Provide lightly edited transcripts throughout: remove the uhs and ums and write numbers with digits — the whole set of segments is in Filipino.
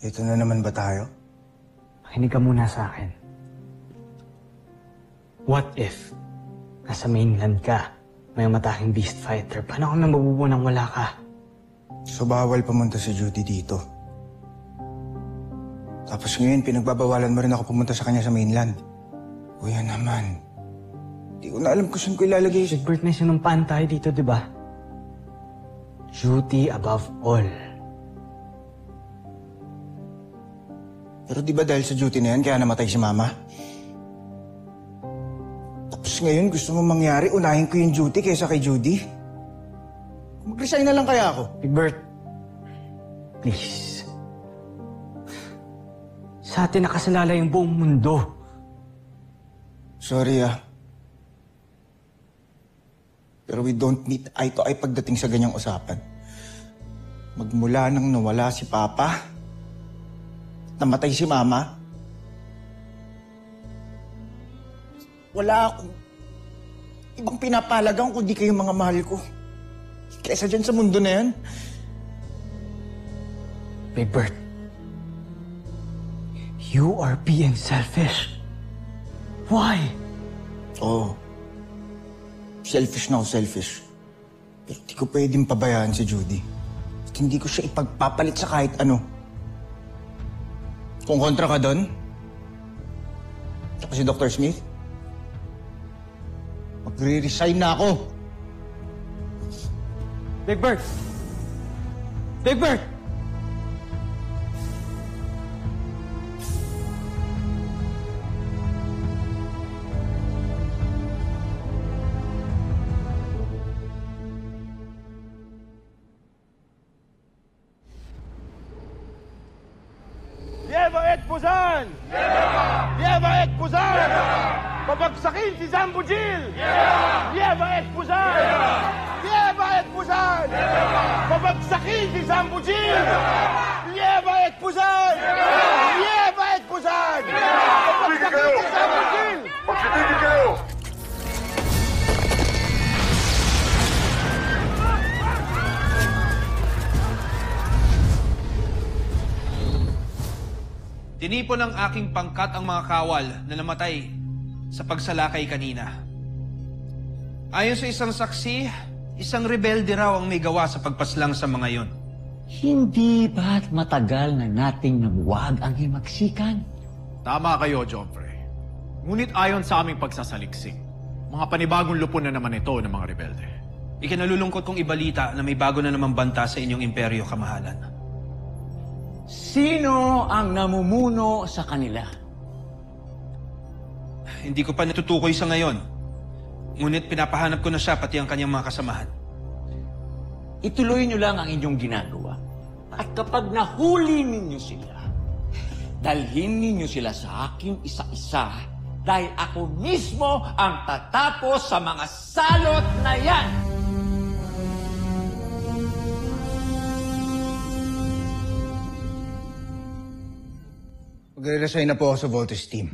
Ito na naman ba tayo? Makinig ka muna sa akin. What if nasa mainland ka, may mataking beast fighter? Paano kami mabubuo nang wala ka? So bawal pumunta si Judy dito. Tapos ngayon, pinagbabawalan mo rin ako pumunta sa kanya sa mainland. Kuya naman, di ko na alam kung saan ko ilalagay. Egbert, may sinumpaan tayo dito, di ba? Duty above all. Pero di ba dahil sa duty na yan, kaya namatay si Mama? Tapos ngayon, gusto mo mangyari, unahin ko yung duty kaysa kay Judy? Mag-resign na lang kaya ako? Egbert, please. Sa atin nakasalala yung buong mundo. Sorry Pero we don't meet eye to eye pagdating sa ganyang usapan. Magmula nang nawala si Papa, namatay si Mama, wala akong ibang pinapalagang kundi kayong mga mahal ko. Kaysa dyan sa mundo na yan. Egbert, you are being selfish. Why? Oo. Selfish na ako, selfish. Pero di ko pwedeng pabayaan si Judy. At hindi ko siya ipagpapalit sa kahit ano. Kung kontra ka doon, tsaka si Dr. Smith, magre-resign na ako. Egbert! Egbert! Lieva et Puzan! Lieva et Puzan! Babagsakin si Zambujil! Lieva et Puzan! Lieva et Puzan! Babagsakin si Zambujil! Lieva et Puzan! Lieva et Puzan! Babagsakin si Zambujil! Magsitigil kayo! Tinipon ng aking pangkat ang mga kawal na namatay sa pagsalakay kanina. Ayon sa isang saksi, isang rebelde raw ang may gawa sa pagpaslang sa mga yon. Hindi ba't matagal na nating nabuwag ang himagsikan? Tama kayo, Joffrey. Ngunit ayon sa aming pagsasaliksik, mga panibagong lupon na naman ito ng mga rebelde. Ikinalulungkot kong ibalita na may bago na namang banta sa inyong imperyo, kamahalan. Sino ang namumuno sa kanila? Hindi ko pa natutukoy sa ngayon. Ngunit pinapahanap ko na siya pati ang kanyang mga kasamahan. Ituloy niyo lang ang inyong ginagawa. At kapag nahuli ninyo sila, dalhin ninyo sila sa akin isa-isa dahil ako mismo ang tatapos sa mga salot na yan. Magre-resign na po ako sa Voltes team.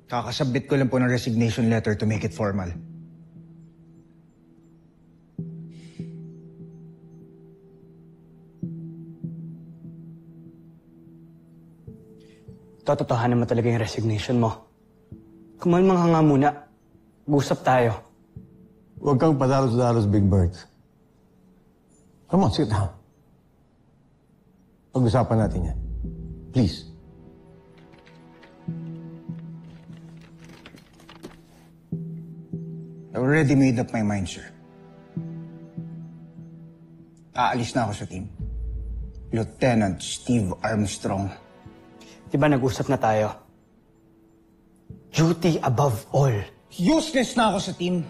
Kakasubmit ko lang po ng resignation letter to make it formal. Tototohanan mo talaga yung resignation mo. Kumalma ka nga muna. Mag-usap tayo. Huwag kang padalos-dalos, Big Bird. Come on, sit down. Pag-usapan natin yan. Please. I already made up my mind, sir. Aalis na ako sa team. Lieutenant Steve Armstrong. Diba nag-usap na tayo? Duty above all. Useless na ako sa team.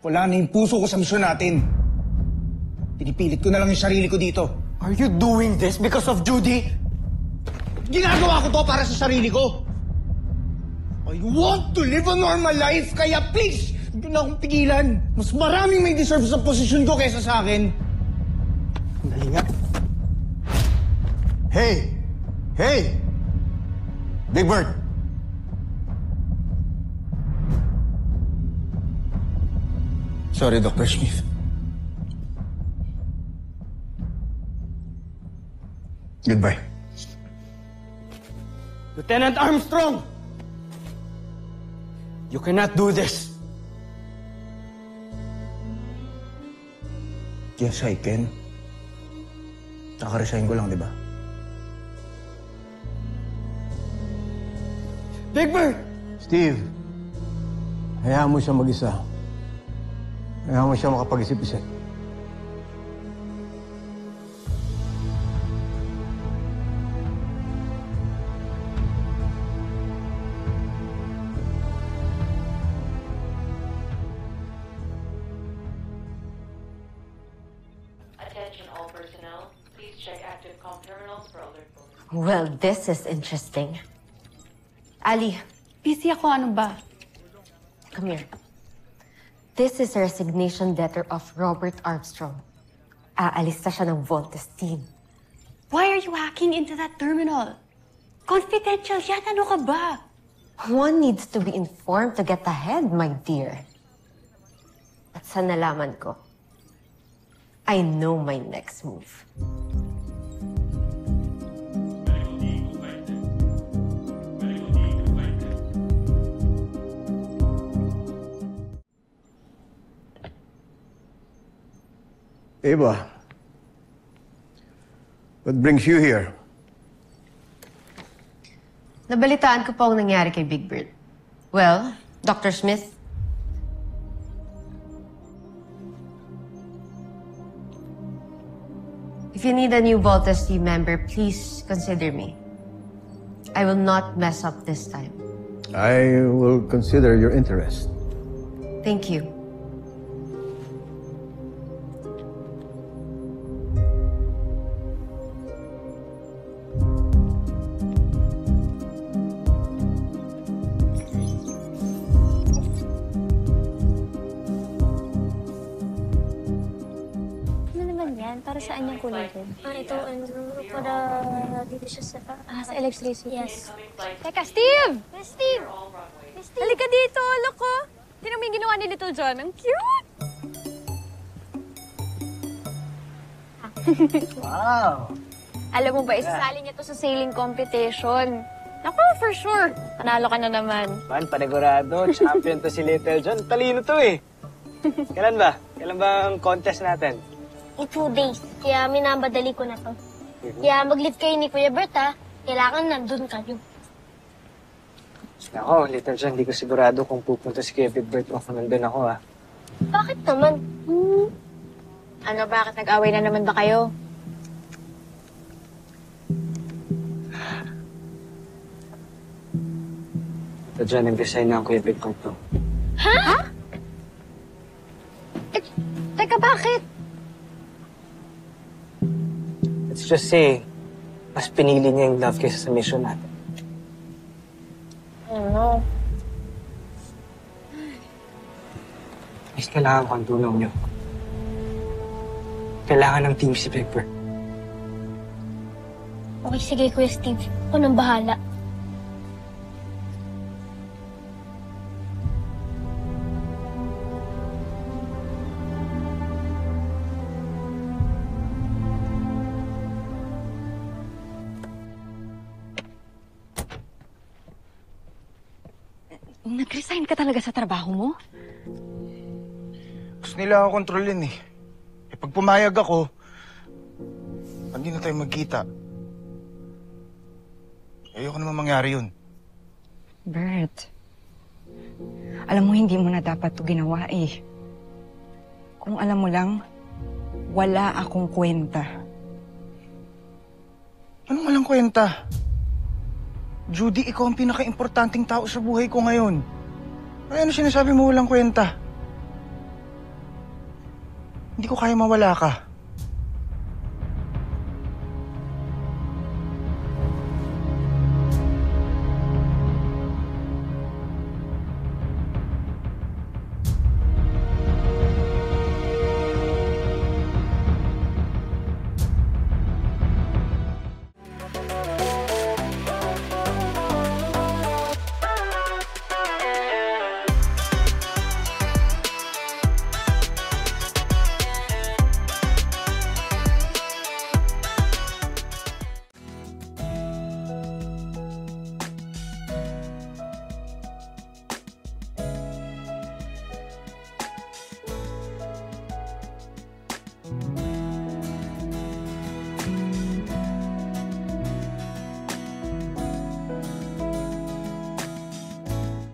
Wala na yung puso ko sa misyon natin. Pinipilit ko na lang yung sarili ko dito. Are you doing this because of Judy? Ginagawa ko to para sa sarili ko. I want to live a normal life, kaya please, huwag na akong pigilan. Mas maraming may deserve sa posisyon ko kaysa sa akin. Dali nga. Hey! Hey! Big Bird! Sorry, Dr. Smith. Goodbye. Lieutenant Armstrong! You cannot do this! Yes, I can. Nakaresign ko lang, di ba? Big Bird! Steve, hayaan mo siya mag-isa. Hayaan mo siya makapag-isip-isip. Attention all personnel. Please check active comm terminals for alert phones. Well, this is interesting. Ali, Busy ako, ano ba? come here. This is a resignation letter of Robert Armstrong. Aalis na siya ng Voltes team. Why are you hacking into that terminal? Confidential yan, ano ka ba? One needs to be informed to get ahead, my dear. At sa nalaman ko, I know my next move. Eva, what brings you here? Nabalitaan ko po ang nangyari kay Big Bird. Well, Dr. Smith, if you need a new Voltes team member, please consider me. I will not mess up this time. I will consider your interest. Thank you. Ano naman yan? Para saan yung kulay din? Ito, para dito siya sa... sa electricity. Yes. Teka, Steve! Yes, Steve! Yes, Steve! Halika dito, loko! Tingnan mo yung ginawa ni Little John. Ang cute! Wow! Alam mo ba, isasali niya to sa sailing competition. Naku, for sure. Panalo ka na naman. Man, panigurado. Champion to si Little John. Talino to eh. Kailan ba? Kailan ba ang contest natin? In 2 days. Kaya minabadali ko na to. Kaya mag-leave kayo ni Kuya Bert, ha? Kailangan nandun kayo. Ako, Little John, hindi ko sigurado kung pupunta si Kuya Big Bird o kung nandun ako, ah. Bakit naman? Ano, bakit nag-away na naman ba kayo? Little John, nag-resign na ang Kuya Big Bird to. Ha? Teka, bakit? Let's just say, mas pinili niya yung love kaysa sa mission natin. Ano? Mas kailangan ko ang tulong niyo. Kailangan ng team si Big Bird. Okay, sige, Kuya Steve. Ako nang bahala. Nag-resign ka talaga sa trabaho mo? Gusto nila ako kontrolin eh. Pag pumayag ako, hindi na tayo magkita. Ayoko naman mangyari yun. Bert, alam mo hindi mo na dapat to ginawa eh. Kung alam mo lang, wala akong kwenta. Anong walang kwenta? Judy, ikaw ang pinaka-importanting tao sa buhay ko ngayon. Ay, ano sinasabi mo walang kwenta? Hindi ko kaya mawala ka.